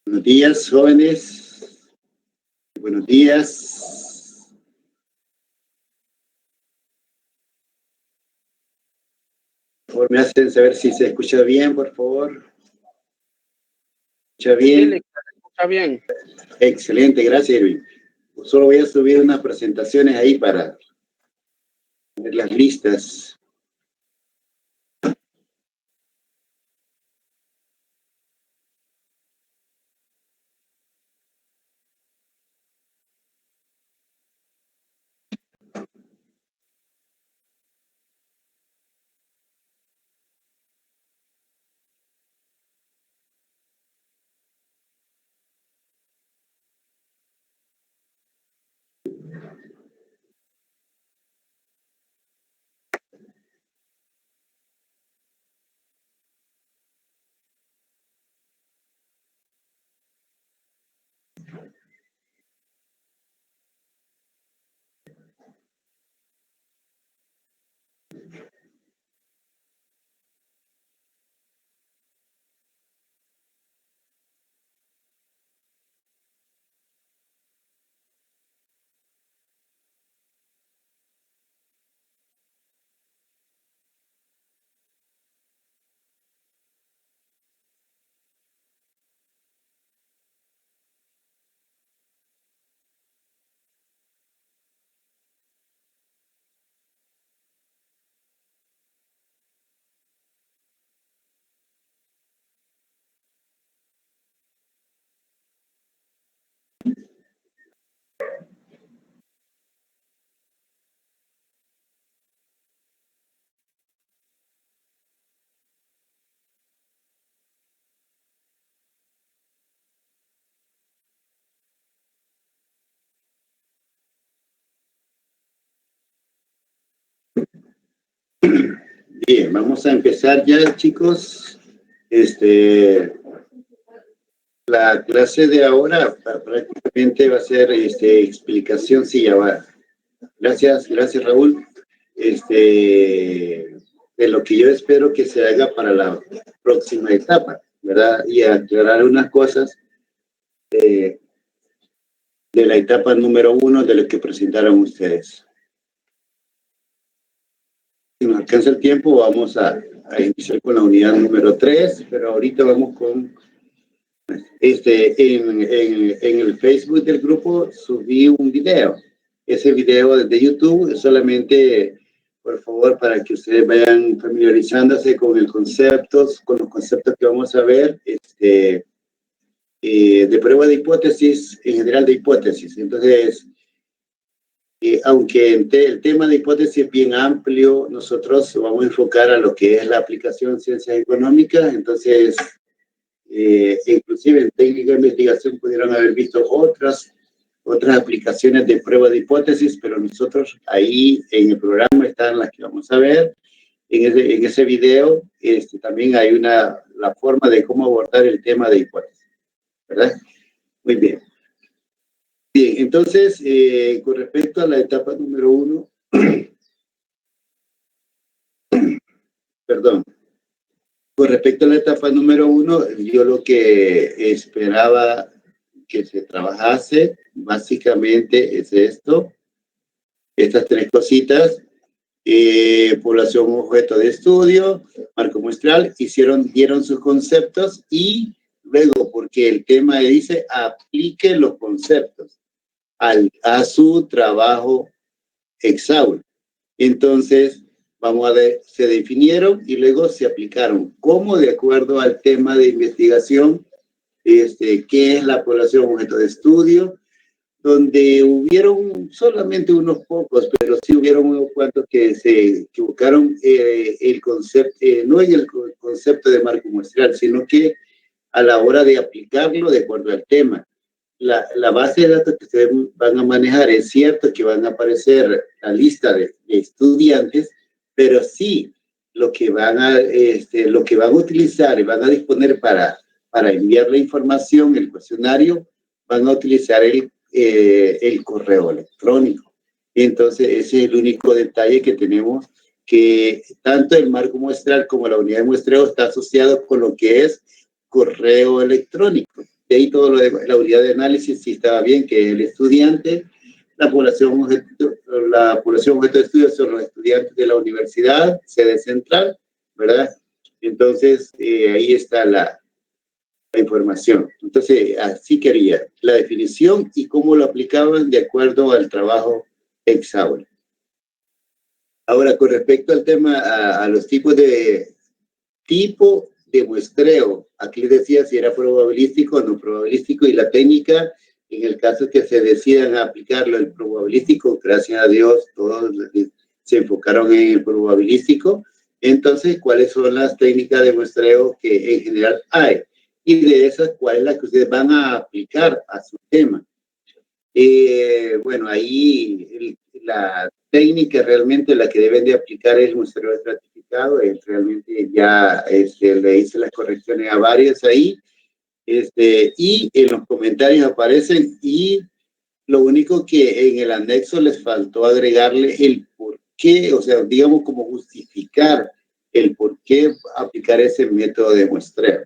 Buenos días, jóvenes. Buenos días. Por favor, me hacen saber si se escucha bien, por favor. ¿Escucha bien? Sí, escucha bien. Excelente, gracias, Irving. Solo voy a subir unas presentaciones ahí para ver las listas. Bien, vamos a empezar ya, chicos. La clase de ahora prácticamente va a ser explicación, sí, ya va. Gracias, Raúl. De lo que yo espero que se haga para la próxima etapa, ¿verdad? Y aclarar unas cosas de la etapa número 1 de lo que presentaron ustedes. Si nos alcanza el tiempo, vamos a iniciar con la unidad número 3, pero ahorita vamos con en el Facebook del grupo subí un video. Ese video de YouTube es solamente, por favor, para que ustedes vayan familiarizándose con los conceptos que vamos a ver, de prueba de hipótesis, en general de hipótesis. Entonces, aunque el tema de hipótesis es bien amplio, nosotros vamos a enfocar a lo que es la aplicación en ciencias económicas. Entonces, inclusive en técnica de investigación pudieron haber visto otras aplicaciones de prueba de hipótesis, pero nosotros ahí en el programa están las que vamos a ver. En ese video también hay la forma de cómo abordar el tema de hipótesis, ¿verdad? Muy bien. Bien, entonces, con respecto a la etapa número 1, perdón, con respecto a la etapa número 1, yo lo que esperaba que se trabajase básicamente es estas tres cositas: población objeto de estudio, marco muestral, dieron sus conceptos y luego, porque el tema dice, aplique los conceptos a su trabajo exhausto. Entonces, vamos a ver, se definieron y luego se aplicaron. ¿Cómo? De acuerdo al tema de investigación, qué es la población objeto de estudio, donde hubieron solamente unos pocos, pero sí hubieron unos cuantos que se equivocaron el concepto, no en el concepto de marco muestral, sino que a la hora de aplicarlo de acuerdo al tema. La base de datos que ustedes van a manejar, es cierto que van a aparecer la lista de estudiantes, pero sí lo que van a utilizar y van a disponer para enviar la información, el cuestionario, van a utilizar el correo electrónico. Entonces, ese es el único detalle que tenemos, que tanto el marco muestral como la unidad de muestreo está asociado con lo que es correo electrónico. De ahí todo lo de la unidad de análisis sí estaba bien, que el estudiante, la población objeto de estudio son los estudiantes de la universidad, sede central, ¿verdad? Entonces, ahí está la información. Entonces, así quería la definición y cómo lo aplicaban de acuerdo al trabajo exaure. Ahora, con respecto al tema, a los tipos de tipo de muestreo, aquí les decía si era probabilístico o no probabilístico, y la técnica, en el caso que se decidan a aplicarlo el probabilístico, gracias a Dios, todos se enfocaron en el probabilístico. Entonces, ¿cuáles son las técnicas de muestreo que en general hay? Y de esas, ¿cuál es la que ustedes van a aplicar a su tema? Bueno, ahí la técnica realmente la que deben de aplicar es el muestreo estratificado. Realmente ya le hice las correcciones a varios ahí. Y en los comentarios aparecen, y lo único que en el anexo les faltó agregarle el por qué, o sea, digamos como justificar el por qué aplicar ese método de muestreo.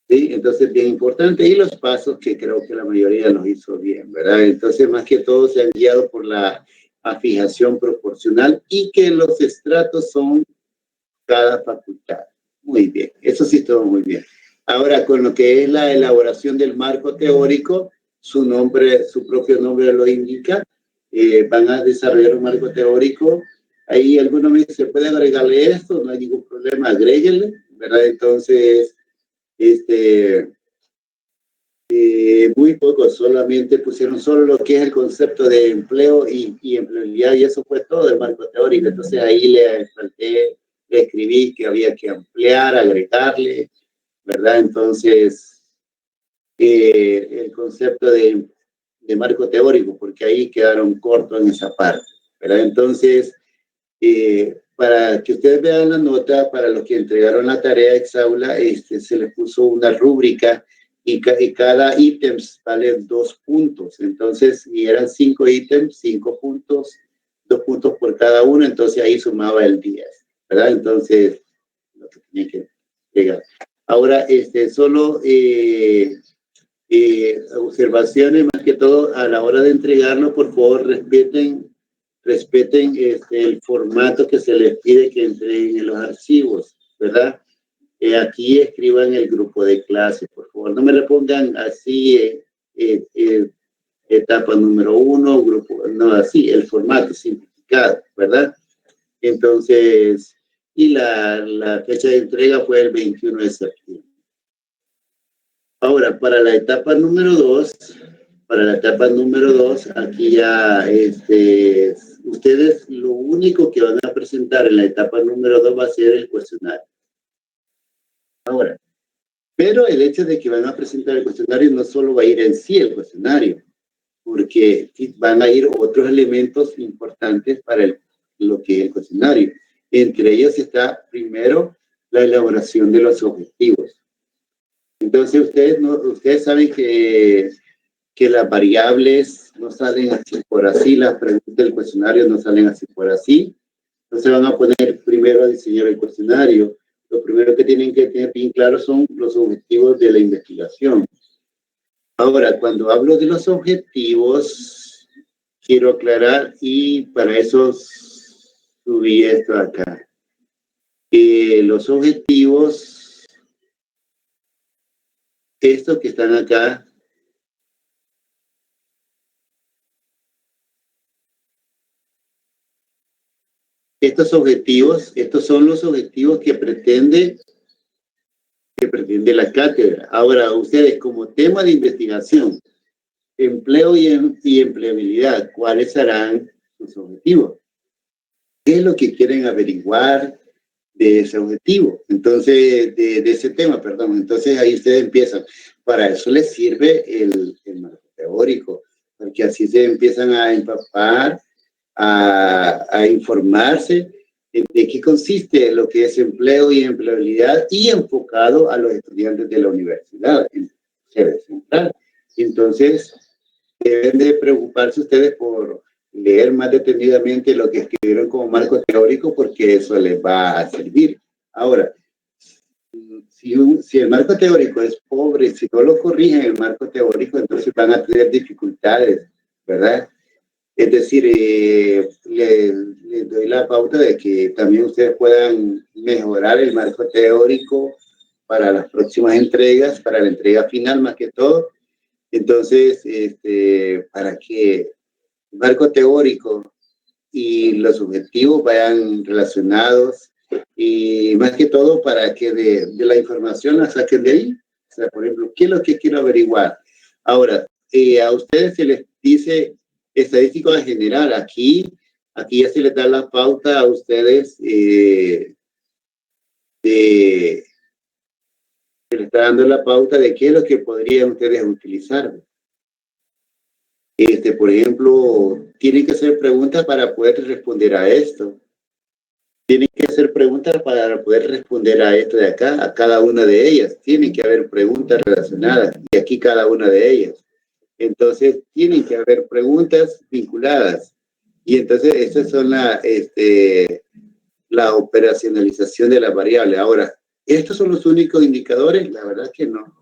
¿Sí? Entonces, bien importante. Y los pasos que creo que la mayoría los hizo bien, ¿verdad? Entonces, más que todo, se han guiado por la afijación proporcional y que los estratos son cada facultad. Muy bien. Eso sí estuvo muy bien. Ahora, con lo que es la elaboración del marco teórico, su propio nombre lo indica. Van a desarrollar un marco teórico. Ahí algunos me dicen, ¿se puede agregarle esto? No hay ningún problema, agréguenle, ¿verdad? Entonces, muy poco, solamente pusieron solo lo que es el concepto de empleo y empleabilidad, y eso fue todo el marco teórico. Entonces ahí le escribí que había que ampliar, agregarle, ¿verdad? Entonces, el concepto de marco teórico, porque ahí quedaron cortos en esa parte, ¿verdad? Entonces, para que ustedes vean la nota, para los que entregaron la tarea exaula, se les puso una rúbrica y cada ítem vale 2 puntos. Entonces, si eran 5 ítems, 5 puntos, 2 puntos por cada uno, entonces ahí sumaba el 10, ¿verdad? Entonces, lo que tenía que llegar. Ahora, solo observaciones, más que todo, a la hora de entregarlo, por favor, respeten el formato que se les pide que entreguen en los archivos, ¿verdad? Aquí escriban el grupo de clase, por favor. No me le pongan así, etapa número 1, grupo, no, así, el formato simplificado, ¿verdad? Entonces, y la fecha de entrega fue el 21 de septiembre. Ahora, para la etapa número 2, aquí ya, ustedes lo único que van a presentar en la etapa número 2 va a ser el cuestionario. Ahora, pero el hecho de que van a presentar el cuestionario no solo va a ir en sí el cuestionario, porque van a ir otros elementos importantes para lo que es el cuestionario. Entre ellos está, primero, la elaboración de los objetivos. Entonces, ustedes saben que las variables no salen así por así, las preguntas del cuestionario no salen así por así. Entonces van a poner primero a diseñar el cuestionario. Lo primero que tienen que tener bien claro son los objetivos de la investigación. Ahora, cuando hablo de los objetivos, quiero aclarar, y para eso subí esto acá. Los objetivos, estos que están acá, estos son los objetivos que pretende la cátedra. Ahora, ustedes como tema de investigación, empleo y empleabilidad, ¿cuáles serán sus objetivos? ¿Qué es lo que quieren averiguar de ese objetivo? Entonces, de ese tema, perdón. Entonces, ahí ustedes empiezan. Para eso les sirve el marco teórico, porque así se empiezan a empapar, a informarse de qué consiste lo que es empleo y empleabilidad, y enfocado a los estudiantes de la universidad, en sede central. Entonces, deben de preocuparse ustedes por leer más detenidamente lo que escribieron como marco teórico, porque eso les va a servir. Ahora, si el marco teórico es pobre, si no lo corrigen el marco teórico, entonces van a tener dificultades, ¿verdad? Es decir, les doy la pauta de que también ustedes puedan mejorar el marco teórico para las próximas entregas, para la entrega final más que todo. Entonces, para que el marco teórico y los objetivos vayan relacionados y más que todo para que de la información la saquen de ahí. O sea, por ejemplo, ¿qué es lo que quiero averiguar? Ahora, a ustedes se les dice estadístico en general. Aquí ya se les da la pauta a ustedes se les está dando la pauta de qué es lo que podrían ustedes utilizar. Por ejemplo, tienen que hacer preguntas para poder responder a esto. Tienen que hacer preguntas para poder responder a esto de acá, a cada una de ellas. Tienen que haber preguntas relacionadas y aquí cada una de ellas. Entonces, tienen que haber preguntas vinculadas. Y entonces, estas son la operacionalización de la variable. Ahora, ¿estos son los únicos indicadores? La verdad que no.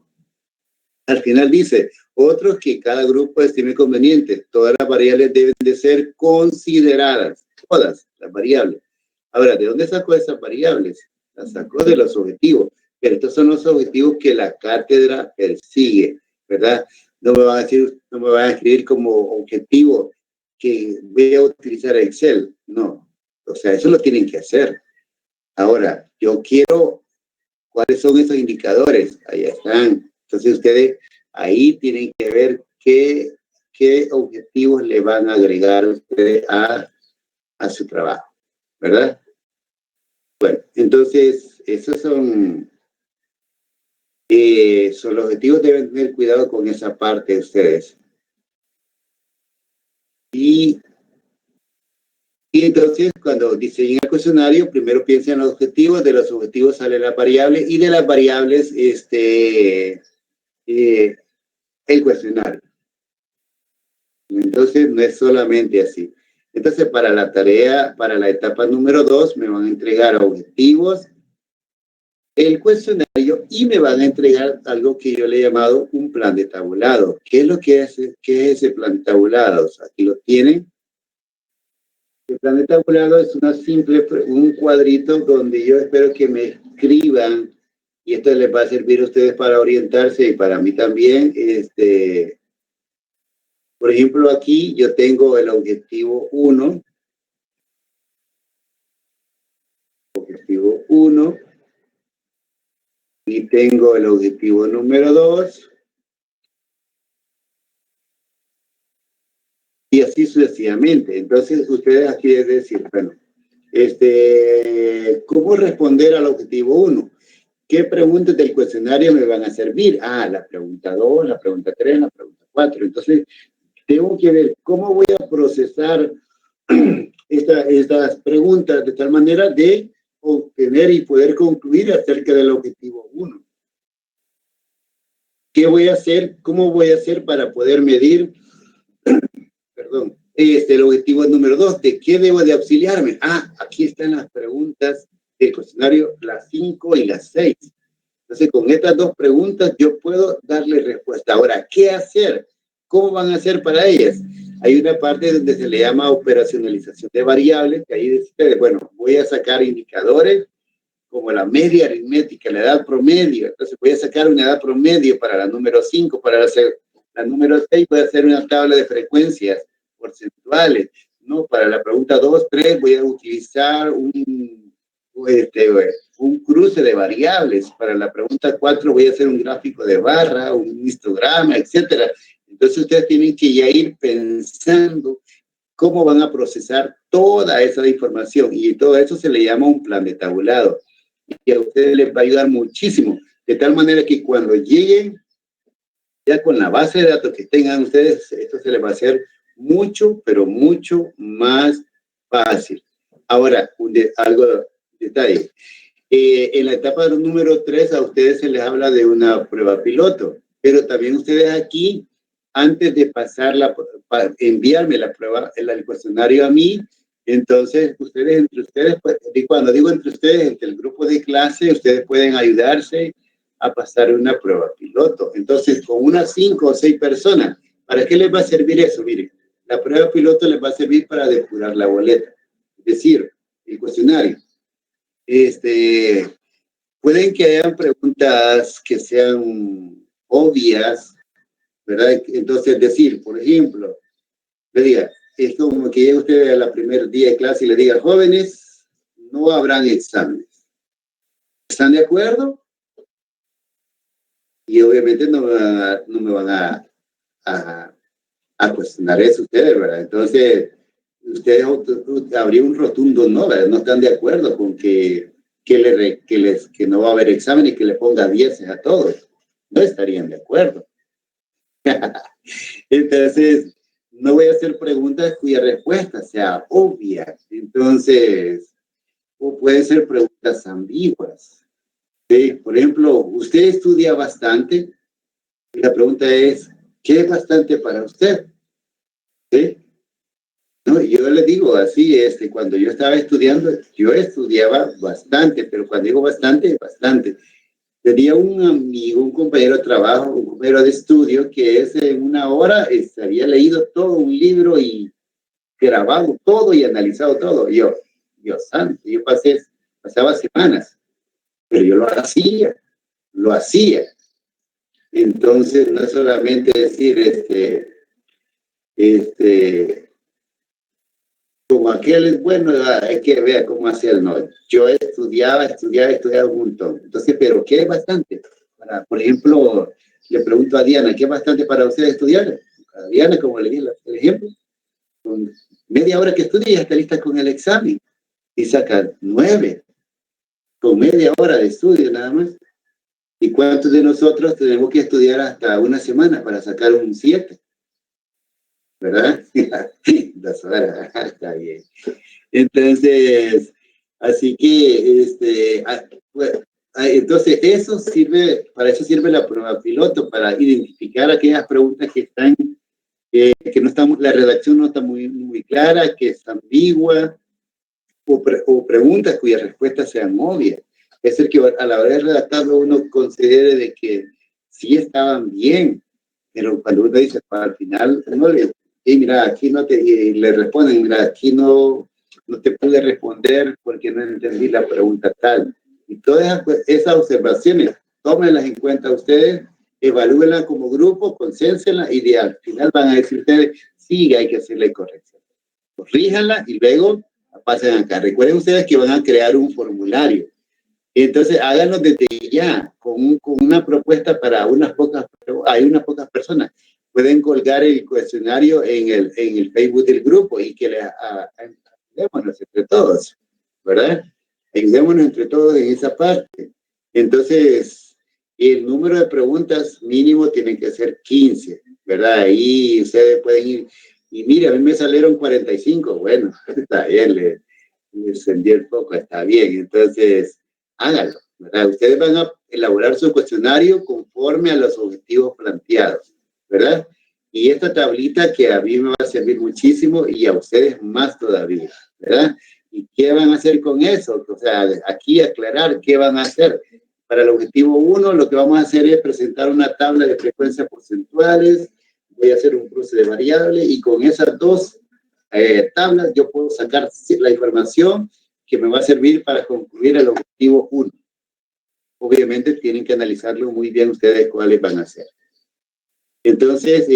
Al final dice, otros que cada grupo estime conveniente. Todas las variables deben de ser consideradas. Todas las variables. Ahora, ¿de dónde sacó esas variables? Las sacó de los objetivos. Pero estos son los objetivos que la cátedra persigue, ¿verdad? No me van a escribir como objetivo que voy a utilizar Excel. No. O sea, eso lo tienen que hacer. Ahora, yo quiero, ¿cuáles son esos indicadores? Ahí están. Entonces, ustedes ahí tienen que ver qué objetivos le van a agregar ustedes a su trabajo, ¿verdad? Bueno, entonces, esos son los objetivos. Deben tener cuidado con esa parte de ustedes. Y entonces, cuando diseñen el cuestionario, primero piensen en los objetivos, de los objetivos sale la variable y de las variables, el cuestionario. Entonces, no es solamente así. Entonces, para la tarea, para la etapa número 2, me van a entregar objetivos, el cuestionario y me van a entregar algo que yo le he llamado un plan de tabulado. ¿Qué es lo que es? ¿Qué es ese plan de tabulado? Aquí lo tienen. El plan de tabulado es un cuadrito donde yo espero que me escriban, y esto les va a servir a ustedes para orientarse y para mí también. Por ejemplo, aquí yo tengo el objetivo 1. Objetivo 1. Y tengo el objetivo número 2. Y así sucesivamente. Entonces, ustedes aquí deben decir, bueno, ¿cómo responder al objetivo 1? ¿Qué preguntas del cuestionario me van a servir? La pregunta 2, la pregunta 3, la pregunta 4. Entonces, tengo que ver cómo voy a procesar estas preguntas de tal manera de obtener y poder concluir acerca del objetivo 1. ¿Qué voy a hacer? ¿Cómo voy a hacer para poder medir el objetivo número 2? ¿De qué debo de auxiliarme? Aquí están las preguntas del cuestionario, las 5 y las 6. Entonces, con estas dos preguntas yo puedo darle respuesta. Ahora, ¿qué hacer? ¿Cómo van a hacer para ellas? Hay una parte donde se le llama operacionalización de variables, que ahí dice, bueno, voy a sacar indicadores como la media aritmética, la edad promedio. Entonces voy a sacar una edad promedio para la número 5, para la número 6 voy a hacer una tabla de frecuencias porcentuales, ¿no? Para la pregunta 2, 3 voy a utilizar un cruce de variables. Para la pregunta 4 voy a hacer un gráfico de barra, un histograma, etcétera. Entonces ustedes tienen que ya ir pensando cómo van a procesar toda esa información, y todo eso se le llama un plan de tabulado, y a ustedes les va a ayudar muchísimo, de tal manera que cuando lleguen ya con la base de datos que tengan ustedes, esto se les va a hacer mucho, pero mucho más fácil. Ahora, detalle. En la etapa número 3 a ustedes se les habla de una prueba piloto, pero también ustedes aquí, antes de pasar enviarme la prueba, el cuestionario a mí, Entonces, ustedes entre ustedes, pues, y cuando digo entre ustedes, entre el grupo de clase, ustedes pueden ayudarse a pasar una prueba piloto. Entonces, con unas 5 o 6 personas, ¿para qué les va a servir eso? Miren, la prueba piloto les va a servir para depurar la boleta, es decir, el cuestionario. Pueden que hayan preguntas que sean obvias, ¿verdad? Entonces, decir, por ejemplo, le diga, es como que llegue usted a la primer día de clase y le diga, jóvenes, no habrán exámenes. ¿Están de acuerdo? Y obviamente no me van a cuestionar eso ustedes, ¿verdad? Entonces, ustedes habría un rotundo no, ¿verdad? No están de acuerdo con que no va a haber exámenes y que le ponga 10 a todos. No estarían de acuerdo. Entonces, no voy a hacer preguntas cuya respuesta sea obvia. Entonces, o pueden ser preguntas ambiguas. ¿Sí? Por ejemplo, usted estudia bastante. Y la pregunta es, ¿qué es bastante para usted? ¿Sí? No, yo le digo así, cuando yo estaba estudiando, yo estudiaba bastante, pero cuando digo bastante, bastante. Tenía un amigo, un compañero de trabajo, un compañero de estudio que en una hora había leído todo un libro y grabado todo y analizado todo. Yo, Dios santo, yo pasaba semanas, pero yo lo hacía. Entonces, no es solamente decir, como aquel es bueno, hay que ver cómo hacer, no. Yo estudiaba un montón. Entonces, pero ¿qué es bastante? Por ejemplo, le pregunto a Diana, ¿qué es bastante para usted estudiar? A Diana, como le di el ejemplo, con media hora que estudia ya está lista con el examen y saca 9, con media hora de estudio nada más. ¿Y cuántos de nosotros tenemos que estudiar hasta una semana para sacar un 7? ¿Verdad? 2 horas, está bien. Entonces, así que, entonces eso sirve, para eso sirve la prueba piloto, para identificar aquellas preguntas que están, que no están, la redacción no está muy clara, que es ambigua, o preguntas cuyas respuestas sean obvias. Es el que a la hora de redactarlo uno considere de que sí estaban bien, pero cuando uno dice, al final, uno mira, aquí no le responden, mira, aquí no te pude responder porque no entendí la pregunta tal. Y todas esas observaciones, tómenlas en cuenta ustedes, evalúenlas como grupo, consénsenlas y al final van a decir ustedes, sí, hay que hacerle corrección. Corríjanla y luego pasen acá. Recuerden ustedes que van a crear un formulario. Entonces, háganlo desde ya, con una propuesta para unas pocas personas. Pueden colgar el cuestionario en el Facebook del grupo y que le ayudémonos entre todos, ¿verdad? Ayudémonos entre todos en esa parte. Entonces, el número de preguntas mínimo tiene que ser 15, ¿verdad? Ahí ustedes pueden ir. Y mire, a mí me salieron 45. Bueno, está bien, le encendí el foco, está bien. Entonces, háganlo, ¿verdad? Ustedes van a elaborar su cuestionario conforme a los objetivos planteados, ¿verdad? Y esta tablita que a mí me va a servir muchísimo y a ustedes más todavía, ¿verdad? ¿Y qué van a hacer con eso? O sea, aquí aclarar qué van a hacer. Para el objetivo 1, lo que vamos a hacer es presentar una tabla de frecuencias porcentuales. Voy a hacer un cruce de variables y con esas dos tablas yo puedo sacar la información que me va a servir para concluir el objetivo 1. Obviamente tienen que analizarlo muy bien ustedes cuáles van a hacer. Entonces,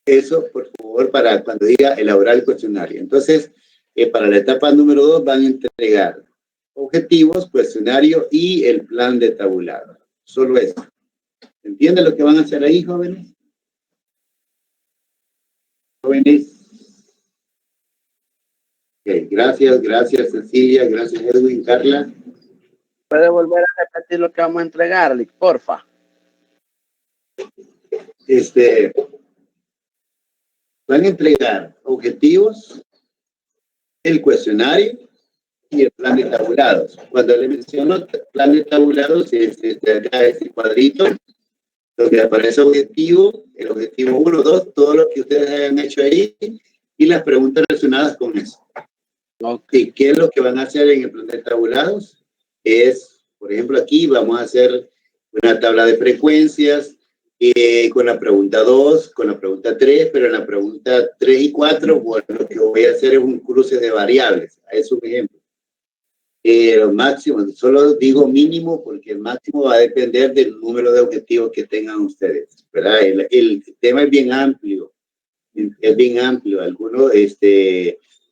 eso, por favor, para cuando diga elaborar el cuestionario. Entonces, para la etapa número 2 van a entregar objetivos, cuestionario y el plan de tabulado. Solo eso. ¿Entienden lo que van a hacer ahí, jóvenes? Jóvenes. Okay, gracias Cecilia, gracias Edwin, Carla. ¿Puede volver a repetir lo que vamos a entregarle, porfa? Van a entregar objetivos, el cuestionario y el plan de tabulados. Cuando le menciono plan de tabulados, es este cuadrito donde aparece el objetivo 1, 2, todo lo que ustedes hayan hecho ahí, y las preguntas relacionadas con eso. ¿Y qué es lo que van a hacer en el plan de tabulados? Es, por ejemplo, aquí vamos a hacer una tabla de frecuencias con la pregunta 2, con la pregunta 3, pero en la pregunta 3 y 4, bueno, lo que voy a hacer es un cruce de variables. Es un ejemplo. Los máximos, solo digo mínimo porque el máximo va a depender del número de objetivos que tengan ustedes, ¿verdad? El tema es bien amplio. Es bien amplio. Algunos,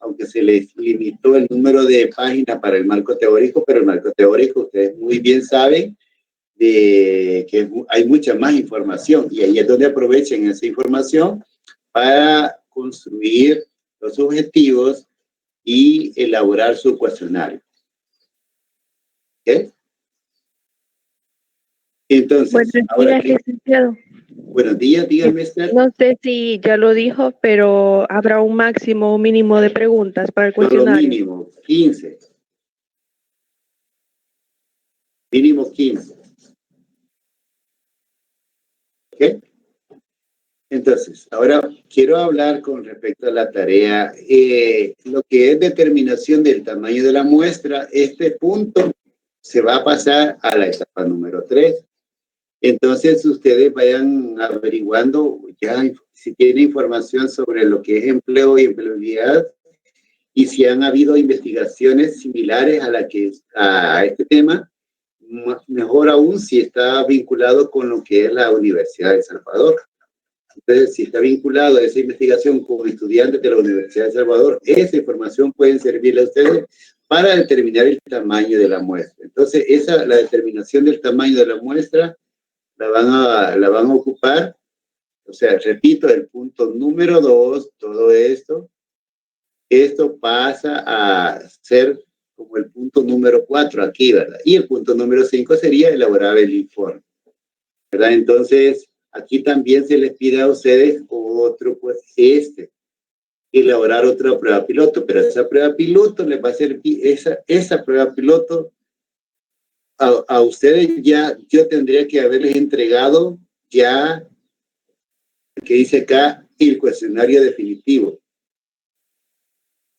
aunque se les limitó el número de páginas para el marco teórico, pero el marco teórico, ustedes muy bien saben de que hay mucha más información y ahí es donde aprovechen esa información para construir los objetivos y elaborar su cuestionario. ¿Ok? Entonces, buenos ahora días, licenciado. Buenos días, dígame, Esther. No sé si ya lo dijo, pero habrá un máximo o mínimo de preguntas para el Solo cuestionario. mínimo 15. Mínimo 15. ¿Ok? Entonces, ahora quiero hablar con respecto a la tarea, lo que es determinación del tamaño de la muestra. Este punto se va a pasar a la etapa número 3. Entonces, ustedes vayan averiguando ya si tienen información sobre lo que es empleo y empleabilidad y si han habido investigaciones similares a este tema, mejor aún si está vinculado con lo que es la Universidad de El Salvador. Entonces, si está vinculado a esa investigación con estudiantes de la Universidad de El Salvador, esa información puede servirle a ustedes para determinar el tamaño de la muestra. Entonces, la determinación del tamaño de la muestra la van a ocupar, o sea, repito, el punto número 2, todo esto pasa a ser como el punto número 4 aquí, ¿verdad? Y el punto número 5 sería elaborar el informe, ¿verdad? Entonces, aquí también se les pide a ustedes otro, pues elaborar otra prueba piloto, pero esa prueba piloto les va a servir, esa prueba piloto a ustedes ya, yo tendría que haberles entregado ya, que dice acá, el cuestionario definitivo.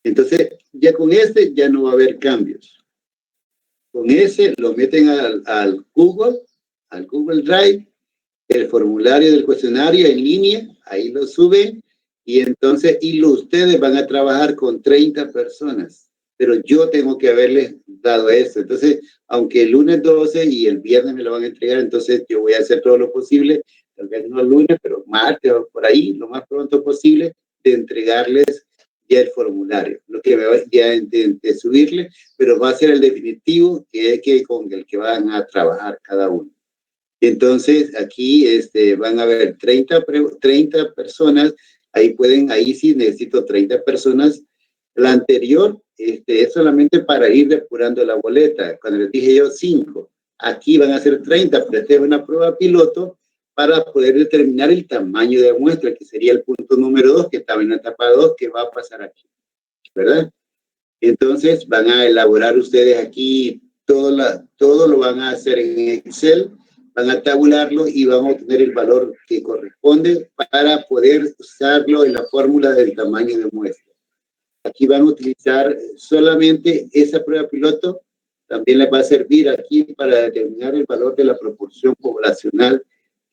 Entonces, ya con ya no va a haber cambios. Con ese lo meten al Google Drive, el formulario del cuestionario en línea, ahí lo suben, y entonces, ustedes van a trabajar con 30 personas, pero yo tengo que haberles dado eso. Entonces, aunque el lunes 12 y el viernes me lo van a entregar, entonces yo voy a hacer todo lo posible, tal vez no el lunes, pero martes o por ahí, lo más pronto posible, de entregarles ya el formulario, lo que me va ya de subirle, pero va a ser el definitivo, que es con el que van a trabajar cada uno. Entonces, aquí van a haber 30 personas, ahí sí necesito 30 personas. La anterior es solamente para ir depurando la boleta. Cuando les dije yo 5, aquí van a ser 30, pero esta es una prueba piloto para poder determinar el tamaño de la muestra, que sería el punto número 2, que estaba en la etapa 2, que va a pasar aquí, ¿verdad? Entonces, van a elaborar ustedes aquí, todo lo van a hacer en Excel, van a tabularlo y van a obtener el valor que corresponde para poder usarlo en la fórmula del tamaño de muestra. Aquí van a utilizar solamente esa prueba piloto, también les va a servir aquí para determinar el valor de la proporción poblacional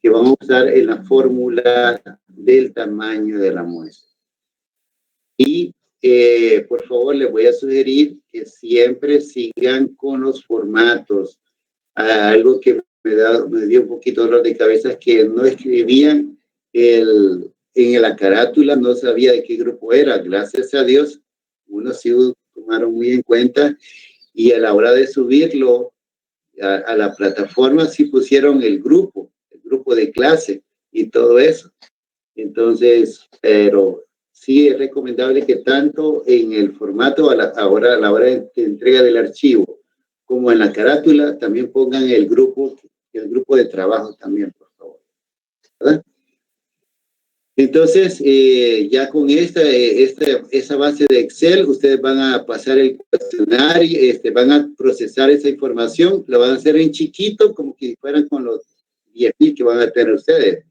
que vamos a usar en la fórmula del tamaño de la muestra. Y por favor, les voy a sugerir que siempre sigan con los formatos. Algo que me dio un poquito de dolor de cabeza es que no escribían en la carátula, no sabía de qué grupo era. Gracias a Dios, unos sí tomaron muy en cuenta y a la hora de subirlo a la plataforma sí pusieron el grupo de clase y todo eso. Entonces, pero sí es recomendable que tanto en el formato a la hora de entrega del archivo como en la carátula también pongan el grupo de trabajo también, por favor, ¿verdad? Entonces, ya con esa base de Excel, ustedes van a pasar el cuestionario, van a procesar esa información, lo van a hacer en chiquito, como que fueran con los 10,000 que van a tener ustedes.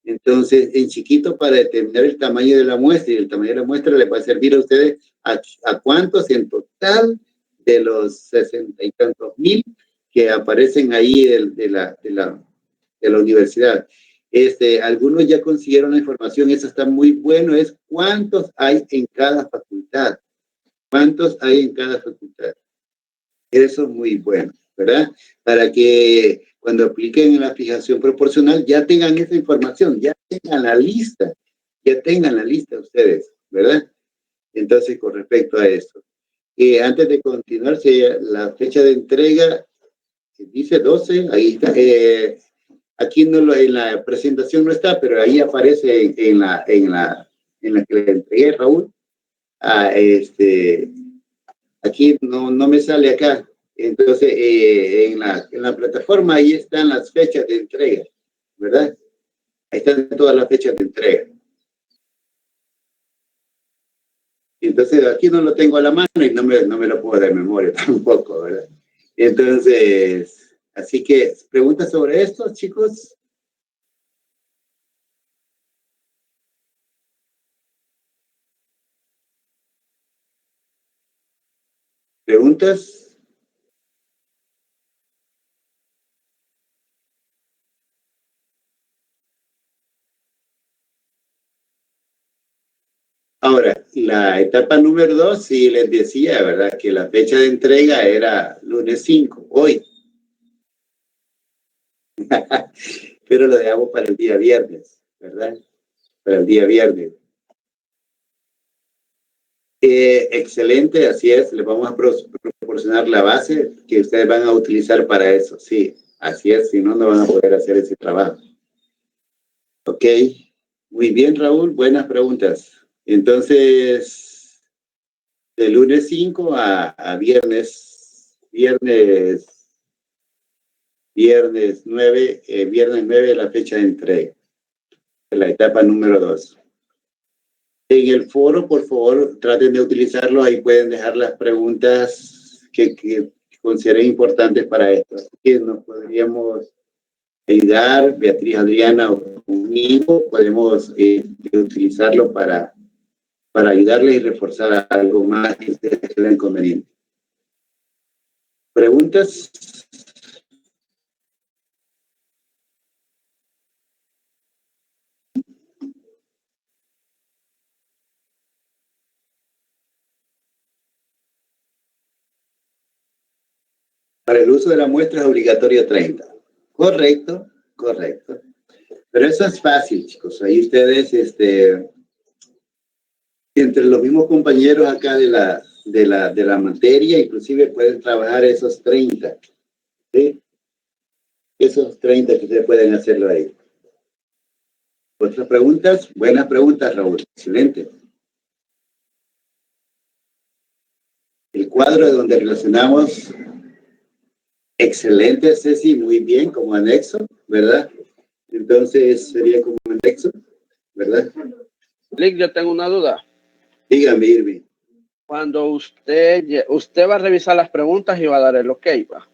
Entonces, en chiquito, para determinar el tamaño de la muestra, y el tamaño de la muestra le va a servir a ustedes a cuántos en total de los 60 y tantos mil que aparecen ahí de la universidad. Algunos ya consiguieron la información, eso está muy bueno, es cuántos hay en cada facultad. ¿Cuántos hay en cada facultad? Eso es muy bueno, ¿verdad? Para que cuando apliquen en la fijación proporcional ya tengan esa información, ya tengan la lista ustedes, ¿verdad? Entonces, con respecto a esto, antes de continuar, la fecha de entrega dice 12, ahí está. Aquí en la presentación no está, pero ahí aparece en la que le entregué, Raúl. Aquí no me sale acá. Entonces, en la plataforma ahí están las fechas de entrega, ¿verdad? Ahí están todas las fechas de entrega. Entonces, aquí no lo tengo a la mano y no me lo puedo de memoria tampoco, ¿verdad? Entonces, así que, ¿preguntas sobre esto, chicos? ¿Preguntas? Ahora, la etapa número 2, sí les decía, ¿verdad? Que la fecha de entrega era lunes 5, hoy. Pero lo dejamos para el día viernes, ¿verdad? Para el día viernes. Excelente, así es. Les vamos a proporcionar la base que ustedes van a utilizar para eso. Sí, así es. Si no, no van a poder hacer ese trabajo. Ok. Muy bien, Raúl. Buenas preguntas. Entonces, de lunes 5 a viernes 9, viernes 9 la fecha de entrega, de la etapa número 2. En el foro, por favor, traten de utilizarlo. Ahí pueden dejar las preguntas que consideren importantes para esto. Así que nos podríamos ayudar, Beatriz, Adriana o conmigo, podemos utilizarlo para ayudarles y reforzar algo más que ustedes crean conveniente. ¿Preguntas? Para el uso de la muestra es obligatorio 30. Correcto. Pero eso es fácil, chicos. Ahí ustedes, entre los mismos compañeros acá de la materia, inclusive pueden trabajar esos 30. ¿Sí? Esos 30 que ustedes pueden hacerlo ahí. ¿Otras preguntas? Buenas preguntas, Raúl. Excelente. El cuadro donde relacionamos. Excelente, Ceci, muy bien, como anexo, ¿verdad? Entonces sería como anexo, ¿verdad? Lick, yo tengo una duda. Dígame, Irving. Cuando usted va a revisar las preguntas y va a dar el OK, ¿va?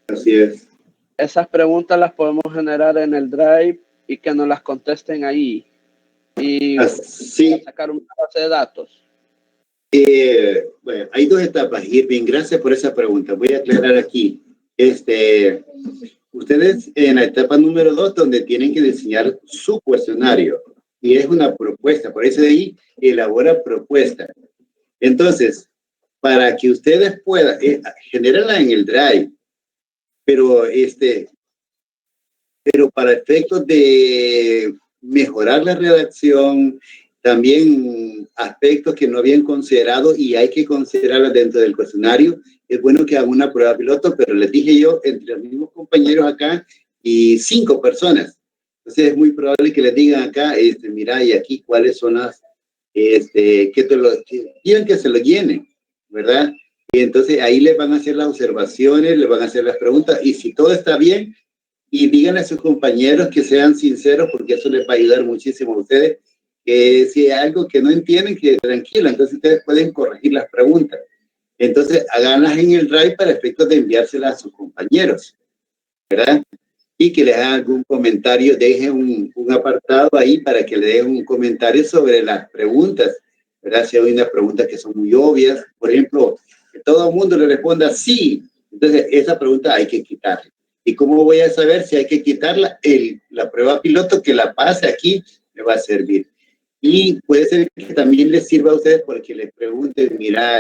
Así es. Esas preguntas las podemos generar en el Drive y que nos las contesten ahí. Y sí. Sacar una base de datos. Bueno, hay dos etapas, Irving. Gracias por esa pregunta. Voy a aclarar aquí. Ustedes en la etapa número 2, donde tienen que diseñar su cuestionario, y es una propuesta, por eso de ahí elabora propuesta. Entonces, para que ustedes puedan generarla en el Drive, pero para efectos de mejorar la redacción, también aspectos que no habían considerado y hay que considerarlas dentro del cuestionario, es bueno que hagan una prueba piloto, pero les dije yo, entre los mismos compañeros acá y 5 personas. Entonces es muy probable que les digan acá, mira, y aquí cuáles son las, que quieren que se lo llenen, ¿verdad? Y entonces ahí les van a hacer las observaciones, les van a hacer las preguntas, y si todo está bien, y díganle a sus compañeros que sean sinceros, porque eso les va a ayudar muchísimo a ustedes, que si hay algo que no entienden, que tranquilo, entonces ustedes pueden corregir las preguntas. Entonces, háganlas en el Drive para efectos de enviárselas a sus compañeros, ¿verdad? y que le hagan algún comentario, dejen un apartado ahí para que le den un comentario sobre las preguntas, ¿verdad? Si hay unas preguntas que son muy obvias, por ejemplo, que todo el mundo le responda sí, entonces esa pregunta hay que quitarla. ¿Y cómo voy a saber si hay que quitarla? La prueba piloto que la pase aquí me va a servir. Y puede ser que también les sirva a ustedes porque les pregunten, mira,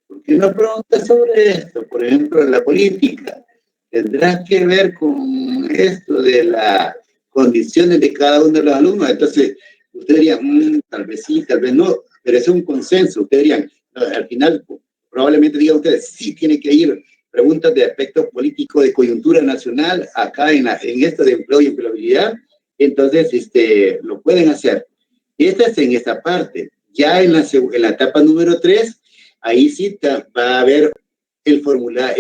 ¿por qué no preguntas sobre esto? Por ejemplo, en la política. ¿Tendrá que ver con esto de las condiciones de cada uno de los alumnos? Entonces, ustedes dirían, tal vez sí, tal vez no, pero es un consenso. Ustedes dirían, no, al final, probablemente digan ustedes, sí tiene que ir preguntas de aspecto político, de coyuntura nacional, acá en esto de empleo y empleabilidad. Entonces, lo pueden hacer. Esta es en esta parte. Ya en la etapa número 3, ahí sí va a haber el formulario.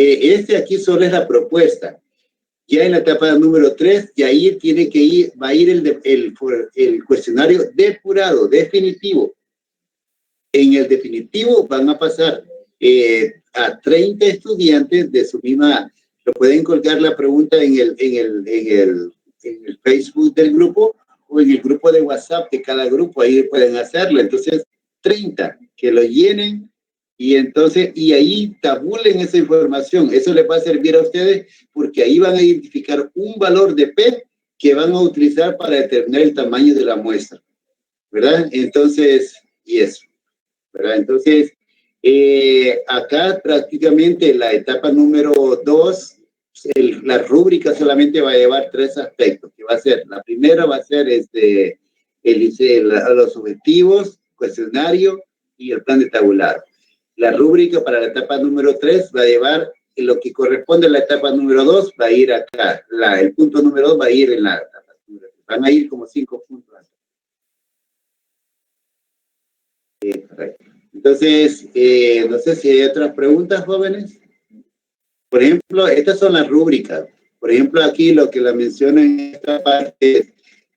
Aquí solo es la propuesta. Ya en la etapa número 3, y ahí va a ir el cuestionario depurado, definitivo. En el definitivo van a pasar a 30 estudiantes de su misma, lo pueden colgar la pregunta en el Facebook del grupo o en el grupo de WhatsApp de cada grupo, ahí pueden hacerlo. Entonces, 30 que lo llenen y ahí tabulen esa información. Eso les va a servir a ustedes porque ahí van a identificar un valor de P que van a utilizar para determinar el tamaño de la muestra, ¿verdad? Entonces, y eso, ¿verdad? Entonces, acá prácticamente la etapa número 2, la rúbrica solamente va a llevar 3 aspectos, que va a ser, la primera va a ser los objetivos, cuestionario y el plan de tabulado. La rúbrica para la etapa número 3 va a llevar lo que corresponde a la etapa número 2, va a ir acá. El punto número 2 va a ir en la etapa número 3. Van a ir como 5 puntos. Entonces, no sé si hay otras preguntas, jóvenes. Por ejemplo, estas son las rúbricas. Por ejemplo, aquí lo que la menciona en esta parte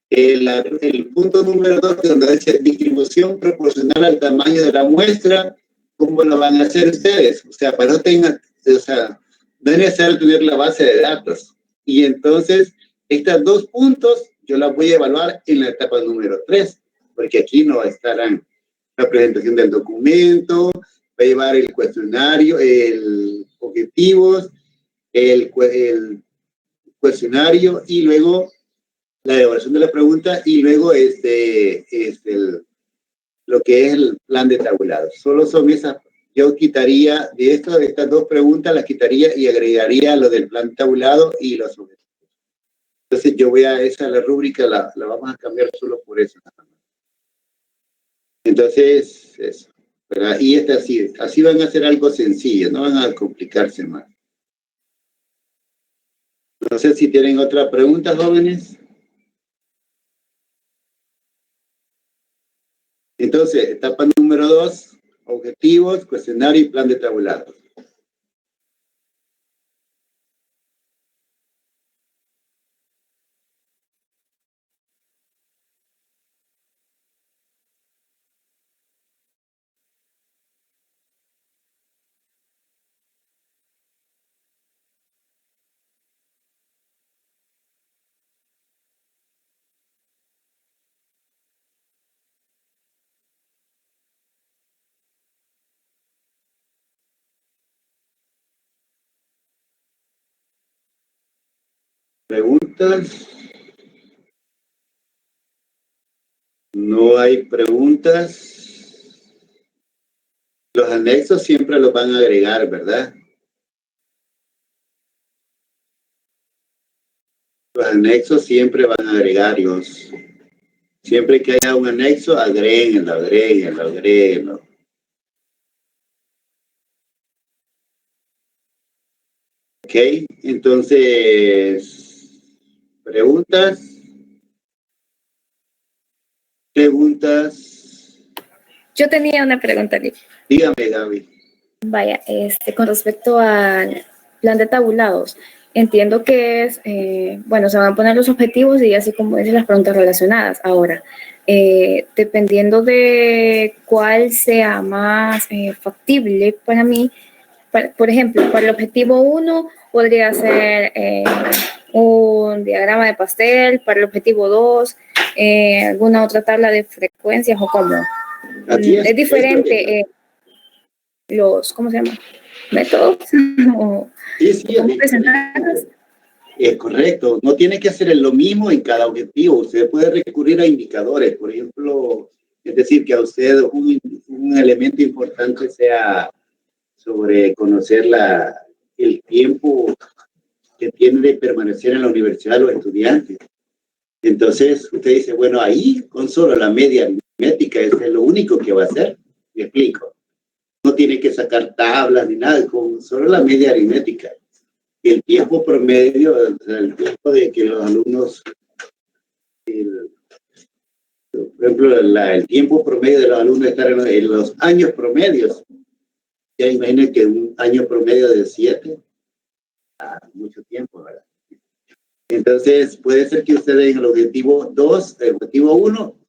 es el punto número 2, donde dice distribución proporcional al tamaño de la muestra. ¿Cómo lo van a hacer ustedes? O sea, para no tengan, o sea, no es necesario tener la base de datos. Y entonces, estos 2 puntos yo las voy a evaluar en la etapa número 3, porque aquí no estarán la presentación del documento, va a llevar el cuestionario, el objetivos, el cuestionario y luego la elaboración de la pregunta y luego lo que es el plan de tabulado. Solo son esas. Yo quitaría de estas 2 preguntas, las quitaría y agregaría lo del plan tabulado y los objetivos. Entonces yo voy a la rúbrica, la vamos a cambiar solo por eso. Entonces, eso, ¿verdad? Y así van a hacer algo sencillo, no van a complicarse más. No sé si tienen otra pregunta, jóvenes. Entonces, etapa número 2, objetivos, cuestionario y plan de tabulado. ¿Preguntas? No hay preguntas. Los anexos siempre los van a agregar, ¿verdad? Los anexos siempre van a agregarlos. Siempre que haya un anexo, agréguenlo. Ok, entonces, ¿preguntas? Yo tenía una pregunta aquí. Dígame, Gaby. Vaya, con respecto al plan de tabulados, entiendo que es, bueno, se van a poner los objetivos y así como dicen las preguntas relacionadas. Ahora, dependiendo de cuál sea más factible para mí, por ejemplo, para el objetivo 1 podría ser un diagrama de pastel para el objetivo 2, alguna otra tabla de frecuencias o cómo. Es diferente los, ¿cómo se llama? Métodos o cómo presentarlos. Es correcto, no tiene que hacer lo mismo en cada objetivo. Usted puede recurrir a indicadores, por ejemplo, es decir, que a usted un elemento importante sea sobre conocer el tiempo que tiene de permanecer en la universidad los estudiantes. Entonces, usted dice, bueno, ahí con solo la media aritmética es lo único que va a hacer. Me explico. No tiene que sacar tablas ni nada, con solo la media aritmética. El tiempo promedio, el tiempo de que los alumnos, por ejemplo, el tiempo promedio de los alumnos estar en los años promedios. Ya imaginen que un año promedio de 7, mucho tiempo, ¿verdad? Entonces, puede ser que ustedes en el objetivo 2, el objetivo 1,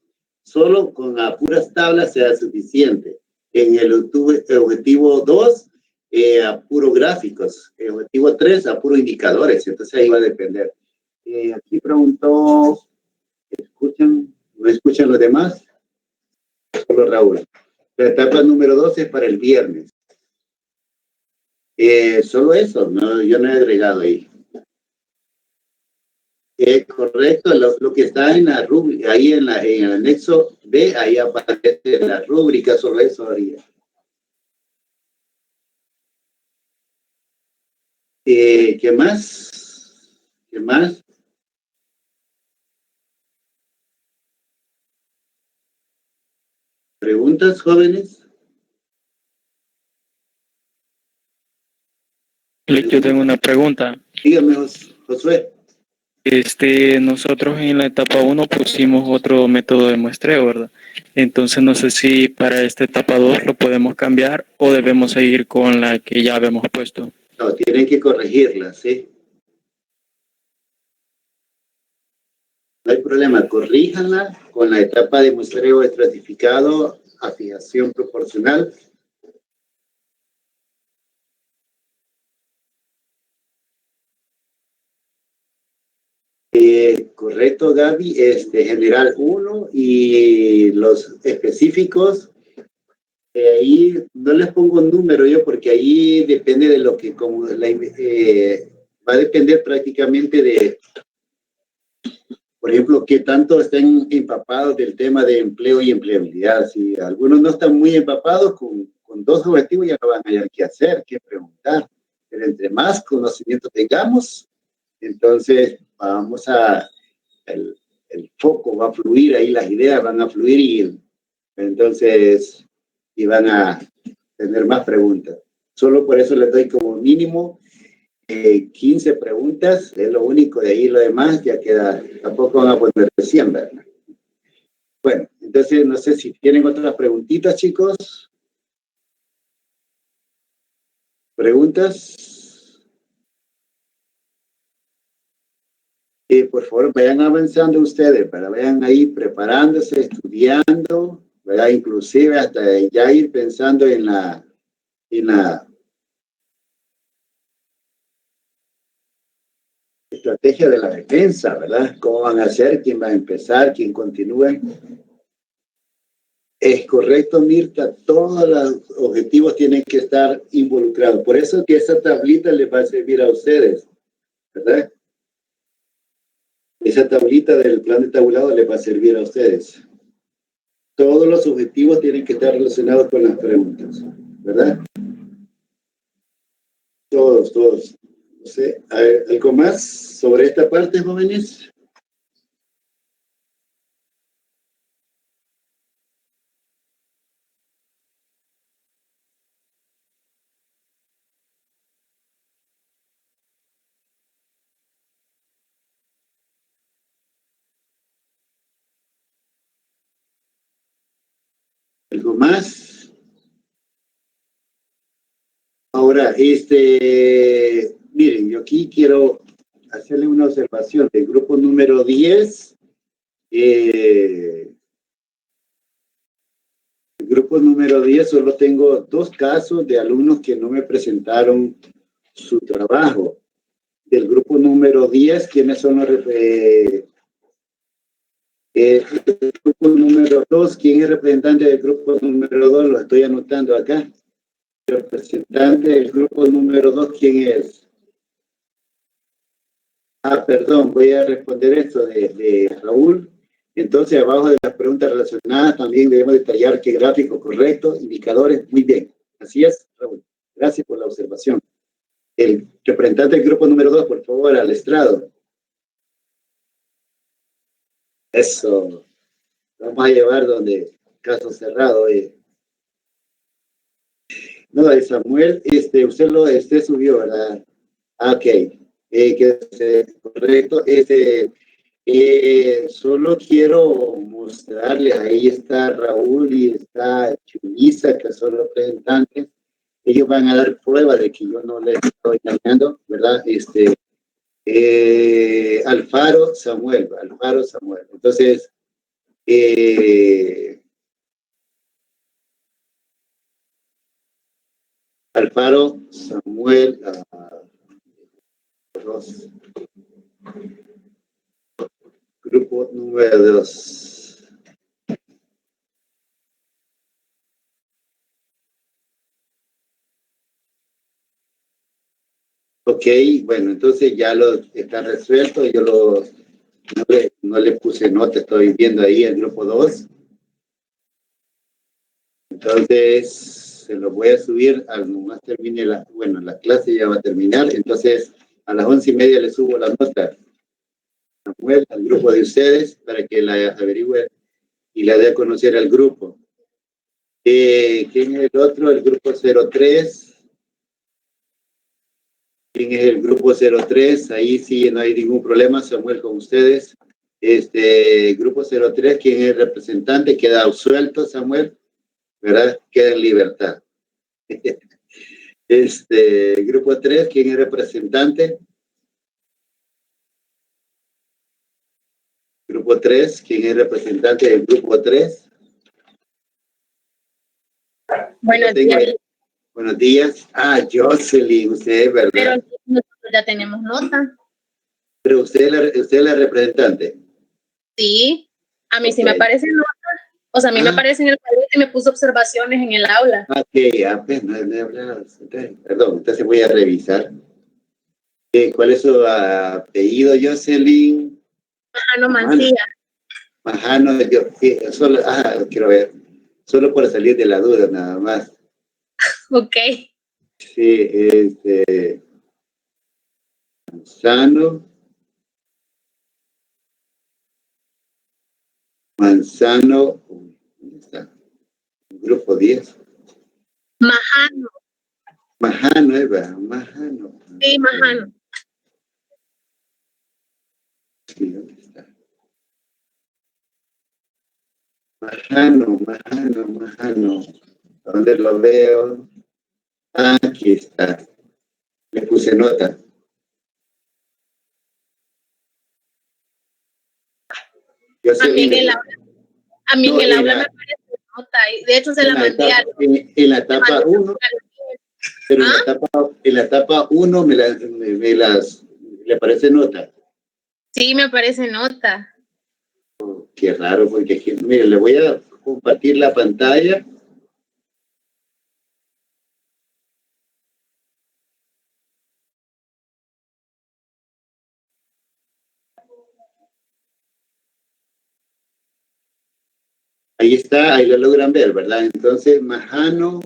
solo con puras tablas sea suficiente. En el objetivo 2, a puro gráficos. El objetivo 3, a puro indicadores. Entonces, ahí va a depender. Aquí preguntó, ¿escuchan? ¿No escuchan los demás? Solo Raúl. La etapa número 2 es para el viernes. Solo eso, no, yo no he agregado ahí. Correcto, lo que está en la rúbrica, ahí en el anexo B, ahí aparece la rúbrica, sobre eso haría. ¿Qué más? ¿Qué más? ¿Preguntas, jóvenes? Yo tengo una pregunta. Dígame, Josué. Nosotros en la etapa 1 pusimos otro método de muestreo, ¿verdad? Entonces no sé si para esta etapa 2 lo podemos cambiar o debemos seguir con la que ya habíamos puesto. No, tienen que corregirla, ¿sí? No hay problema, corríjanla con la etapa de muestreo estratificado a fijación proporcional. Correcto, Gaby, general 1 y los específicos, ahí no les pongo un número yo porque ahí depende de lo que, va a depender prácticamente de, por ejemplo, qué tanto estén empapados del tema de empleo y empleabilidad. Si algunos no están muy empapados, con 2 objetivos ya no van a hallar qué hacer, qué preguntar. Pero entre más conocimiento tengamos, entonces vamos a... el foco va a fluir, ahí las ideas van a fluir y entonces y van a tener más preguntas. Solo por eso les doy como mínimo 15 preguntas, es lo único, de ahí lo demás ya queda, tampoco van a poner 100, ¿verdad? Bueno, entonces no sé si tienen otras preguntitas, chicos. ¿Preguntas? Por favor, vayan avanzando ustedes, vayan ahí preparándose, estudiando, ¿verdad? Inclusive hasta ya ir pensando en la estrategia de la defensa, ¿verdad? ¿Cómo van a hacer? ¿Quién va a empezar? ¿Quién continúa? Es correcto, Mirta, todos los objetivos tienen que estar involucrados. Por eso que esa tablita les va a servir a ustedes, ¿verdad? Esa tablita del plan de tabulado les va a servir a ustedes. Todos los objetivos tienen que estar relacionados con las preguntas, ¿verdad? Todos. No sé, ¿algo más sobre esta parte, jóvenes? ¿Algo más? Ahora, miren, yo aquí quiero hacerle una observación del grupo número 10. El grupo número 10 solo tengo 2 casos de alumnos que no me presentaron su trabajo. del grupo número 10, ¿quiénes son los el grupo número 2? ¿Quién es representante del grupo número 2? Lo estoy anotando acá. Representante del grupo número 2, ¿quién es? Perdón, voy a responder esto de Raúl. Entonces, abajo de las preguntas relacionadas también debemos detallar qué gráfico correcto, indicadores, muy bien. Así es, Raúl. Gracias por la observación. El representante del grupo número 2, por favor, al estrado. Eso. Vamos a llevar donde caso cerrado. No, Samuel, usted subió, ¿verdad? Ok. Que es correcto. Solo quiero mostrarles, ahí está Raúl y está Chulisa, que son representantes. Ellos van a dar prueba de que yo no les estoy engañando, ¿verdad? Alfaro Samuel. Entonces, Alfaro Samuel, grupo número 2. Ok, bueno, entonces ya lo está resuelto. Yo no le puse nota, estoy viendo ahí el grupo 2. Entonces, se lo voy a subir al nomás termine la clase ya va a terminar. Entonces, a las 11:30 le subo la nota al grupo de ustedes para que la averigüe y la dé a conocer al grupo. ¿Quién es el otro? El grupo 03. ¿Quién es el grupo 03? Ahí sí no hay ningún problema, Samuel, con ustedes. Grupo 03, ¿quién es el representante? Queda absuelto, Samuel, ¿verdad? Queda en libertad. Grupo 3, ¿quién es representante? Grupo 3, ¿quién es representante del grupo 3? Buenos días. Buenos días. Jocelyn, usted, ¿verdad? Pero nosotros ya tenemos nota. Pero usted es la representante. Sí, a mí sí me aparece nota. O sea, a mí me aparece en el cuadrito y me puso observaciones en el aula. Ok, pues no he hablado. Perdón, entonces voy a revisar. ¿Cuál es su apellido, Jocelyn? Majano Mancilla. Majano, quiero ver. Solo por salir de la duda, nada más. Ok. Sí, Manzano, ¿dónde está? Grupo 10. Majano. Majano, Eva, Majano. Sí, Majano. Sí, ¿dónde está? Majano. ¿Dónde lo veo? Aquí está. Le puse nota. A mí en el aula me aparece nota. Y de hecho se la mandé a... En la etapa 1, pero en la etapa 1 le aparece nota. Sí, me aparece nota. Qué raro, porque aquí, mire, le voy a compartir la pantalla. Ahí está, ahí lo logran ver, ¿verdad? Entonces, Majano